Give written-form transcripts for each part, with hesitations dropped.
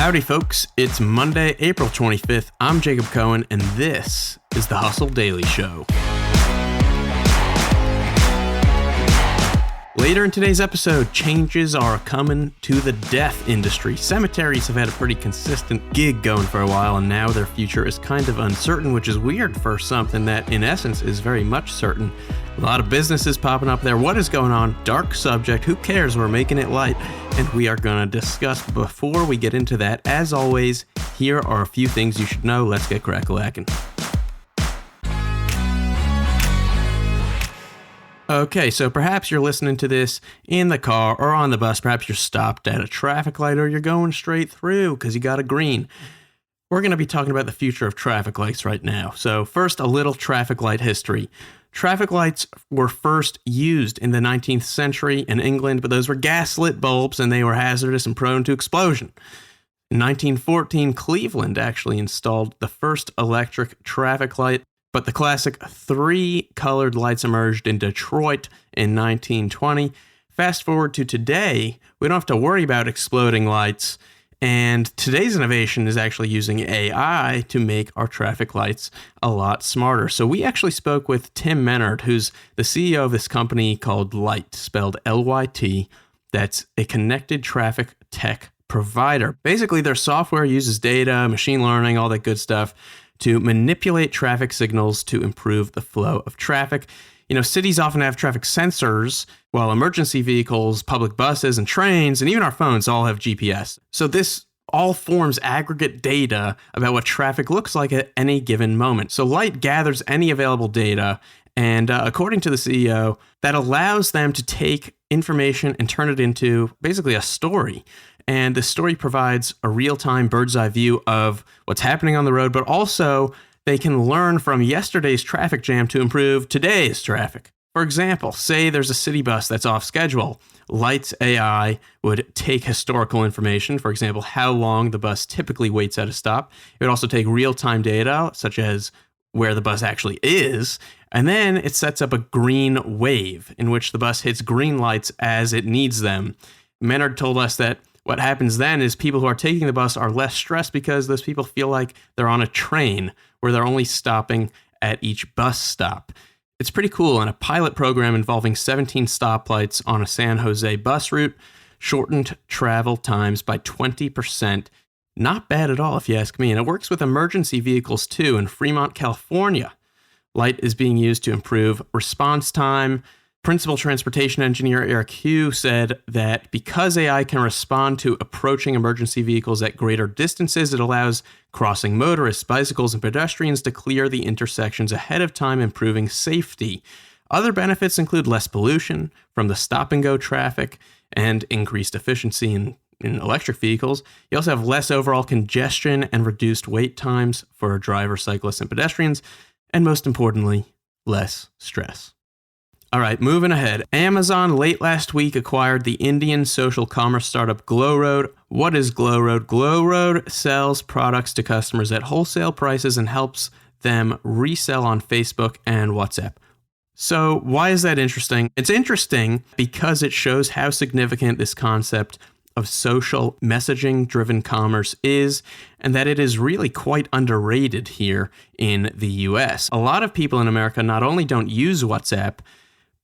Howdy, folks. It's Monday, April 25th. I'm Jacob Cohen, and this is the Hustle Daily Show. Later in today's episode, changes are coming to the death industry. Cemeteries have had a pretty consistent gig going for a while, and now their future is kind of uncertain, which is weird for something that, in essence, is very much certain. A lot of businesses popping up there. What is going on? Dark subject. Who cares? We're making it light. And we are going to discuss. Before we get into that, as always, here are a few things you should know. Let's get crack-a-lackin'. Okay, so perhaps you're listening to this in the car or on the bus. Perhaps you're stopped at a traffic light or you're going straight through because you got a green. We're going to be talking about the future of traffic lights right now. So first, a little traffic light history. Traffic lights were first used in the 19th century in England, but those were gas-lit bulbs and they were hazardous and prone to explosion. In 1914, Cleveland actually installed the first electric traffic light. But the classic three colored lights emerged in Detroit in 1920. Fast forward to today, we don't have to worry about exploding lights. And today's innovation is actually using AI to make our traffic lights a lot smarter. So we actually spoke with Tim Menard, who's the CEO of this company called Lyte, spelled L-Y-T. That's a connected traffic tech provider. Basically, their software uses data, machine learning, all that good stuff, to manipulate traffic signals to improve the flow of traffic. You know, cities often have traffic sensors, while emergency vehicles, public buses, and trains, and even our phones all have GPS. So this all forms aggregate data about what traffic looks like at any given moment. So Lyte gathers any available data, and according to the CEO, that allows them to take information and turn it into basically a story. And the story provides a real-time bird's eye view of what's happening on the road, but also they can learn from yesterday's traffic jam to improve today's traffic. For example, say there's a city bus that's off schedule. Lyte's AI would take historical information, for example, how long the bus typically waits at a stop. It would also take real-time data, such as where the bus actually is, and then it sets up a green wave in which the bus hits green lights as it needs them. Menard told us that what happens then is people who are taking the bus are less stressed because those people feel like they're on a train where they're only stopping at each bus stop. It's pretty cool, and a pilot program involving 17 stoplights on a San Jose bus route shortened travel times by 20%. Not bad at all, if you ask me, and it works with emergency vehicles too. In Fremont, California, Lyte is being used to improve response time. Principal transportation engineer Eric Hugh said that because AI can respond to approaching emergency vehicles at greater distances, it allows crossing motorists, bicycles, and pedestrians to clear the intersections ahead of time, improving safety. Other benefits include less pollution from the stop-and-go traffic and increased efficiency in electric vehicles. You also have less overall congestion and reduced wait times for drivers, cyclists, and pedestrians. And most importantly, less stress. All right, moving ahead. Amazon late last week acquired the Indian social commerce startup Glowroad. What is Glowroad? Glowroad sells products to customers at wholesale prices and helps them resell on Facebook and WhatsApp. So why is that interesting? It's interesting because it shows how significant this concept of social messaging-driven commerce is, and that it is really quite underrated here in the US. A lot of people in America not only don't use WhatsApp,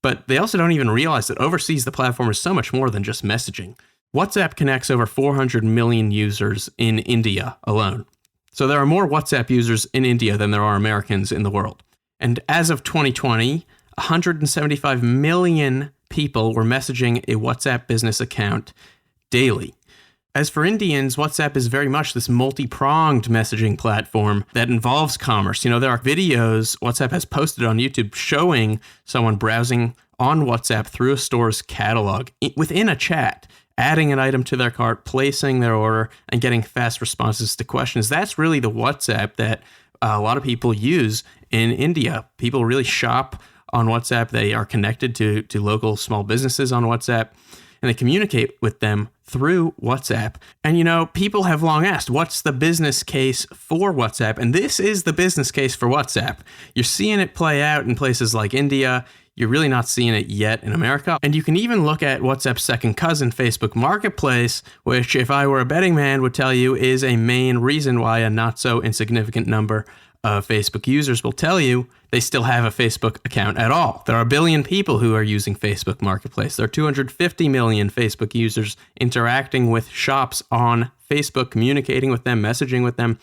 but they also don't even realize that overseas the platform is so much more than just messaging. WhatsApp connects over 400 million users in India alone. So there are more WhatsApp users in India than there are Americans in the world. And as of 2020, 175 million people were messaging a WhatsApp business account daily. As for Indians, WhatsApp is very much this multi-pronged messaging platform that involves commerce. You know, there are videos WhatsApp has posted on YouTube showing someone browsing on WhatsApp through a store's catalog within a chat, adding an item to their cart, placing their order, and getting fast responses to questions. That's really the WhatsApp that a lot of people use in India. People really shop on WhatsApp. They are connected to local small businesses on WhatsApp, and they communicate with them through WhatsApp. And, you know, people have long asked, what's the business case for WhatsApp? And this is the business case for WhatsApp. You're seeing it play out in places like India. You're really not seeing it yet in America. And you can even look at WhatsApp's second cousin, Facebook Marketplace, which, if I were a betting man, would tell you is a main reason why a not so insignificant number of Facebook users will tell you they still have a Facebook account at all. There are 1 billion people who are using Facebook Marketplace. There are 250 million Facebook users interacting with shops on Facebook, communicating with them, messaging with them.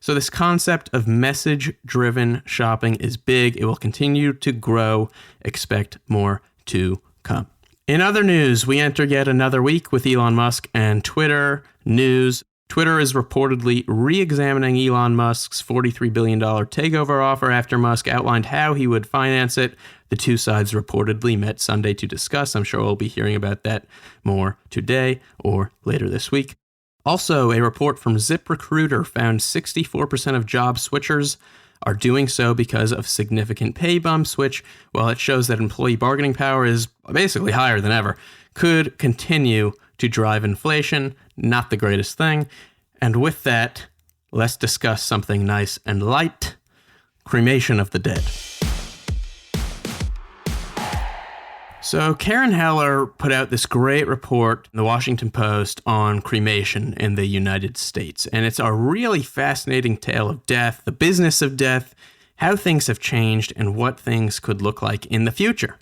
So this concept of message-driven shopping is big. It will continue to grow. Expect more to come. In other news, we enter yet another week with Elon Musk and Twitter news. Twitter is reportedly re-examining Elon Musk's $43 billion takeover offer after Musk outlined how he would finance it. The two sides reportedly met Sunday to discuss. I'm sure we'll be hearing about that more today or later this week. Also, a report from ZipRecruiter found 64% of job switchers are doing so because of significant pay bumps, which, while it shows that employee bargaining power is basically higher than ever, could continue to drive inflation. Not the greatest thing. And with that, let's discuss something nice and light: cremation of the dead. So Karen Heller put out this great report in the Washington Post on cremation in the United States. And it's a really fascinating tale of death, the business of death, how things have changed, and what things could look like in the future.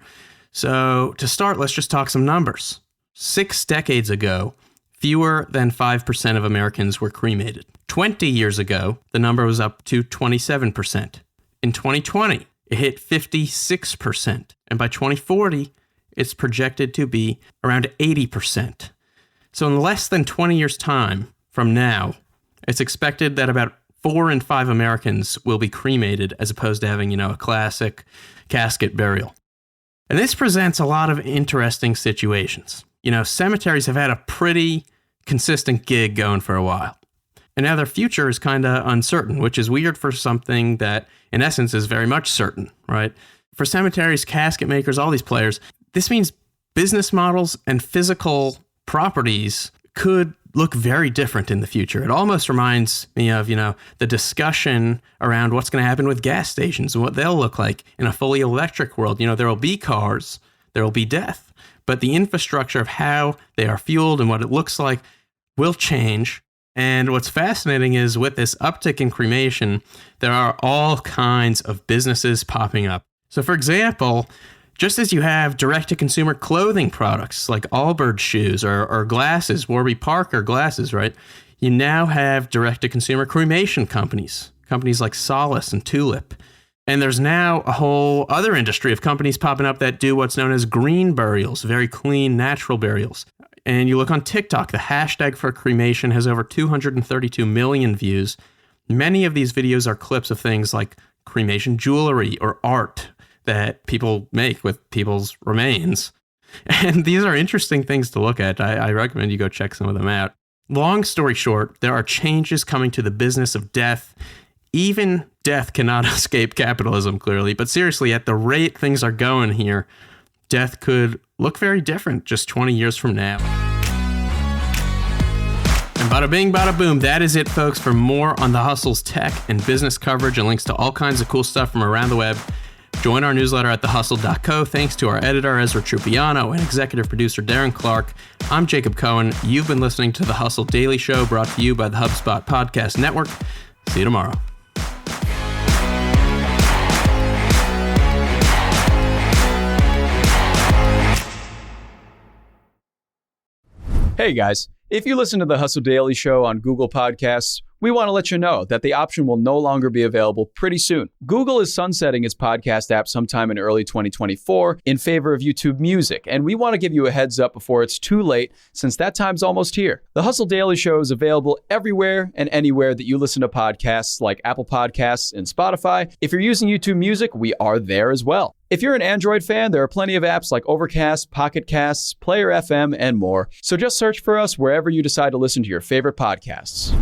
So to start, let's just talk some numbers. 6 decades ago, fewer than 5% of Americans were cremated. 20 years ago, the number was up to 27%. In 2020, it hit 56%. And by 2040, it's projected to be around 80%. So in less than 20 years' time from now, it's expected that about 4 in 5 Americans will be cremated as opposed to having, a classic casket burial. And this presents a lot of interesting situations. Cemeteries have had a pretty consistent gig going for a while. And now their future is kind of uncertain, which is weird for something that, in essence, is very much certain, right? For cemeteries, casket makers, all these players, this means business models and physical properties could look very different in the future. It almost reminds me of, the discussion around what's going to happen with gas stations and what they'll look like in a fully electric world. There will be cars, there will be death, but the infrastructure of how they are fueled and what it looks like will change. And what's fascinating is with this uptick in cremation, there are all kinds of businesses popping up. So for example, just as you have direct-to-consumer clothing products like Allbirds shoes or glasses, Warby Parker glasses, right? You now have direct-to-consumer cremation companies like Solace and Tulip. And there's now a whole other industry of companies popping up that do what's known as green burials, very clean, natural burials. And you look on TikTok, the hashtag for cremation has over 232 million views. Many of these videos are clips of things like cremation jewelry or art that people make with people's remains. And these are interesting things to look at. I recommend you go check some of them out. Long story short, there are changes coming to the business of death. Even death cannot escape capitalism, clearly. But seriously, at the rate things are going here, death could look very different just 20 years from now. And bada bing, bada boom. That is it, folks. For more on The Hustle's tech and business coverage and links to all kinds of cool stuff from around the web, join our newsletter at thehustle.co. Thanks to our editor, Ezra Trupiano, and executive producer, Darren Clark. I'm Jacob Cohen. You've been listening to The Hustle Daily Show, brought to you by the HubSpot Podcast Network. See you tomorrow. Hey guys, if you listen to the Hustle Daily Show on Google Podcasts, we want to let you know that the option will no longer be available pretty soon. Google is sunsetting its podcast app sometime in early 2024 in favor of YouTube Music, and we want to give you a heads up before it's too late, since that time's almost here. The Hustle Daily Show is available everywhere and anywhere that you listen to podcasts, like Apple Podcasts and Spotify. If you're using YouTube Music, we are there as well. If you're an Android fan, there are plenty of apps like Overcast, Pocket Casts, Player FM, and more. So just search for us wherever you decide to listen to your favorite podcasts.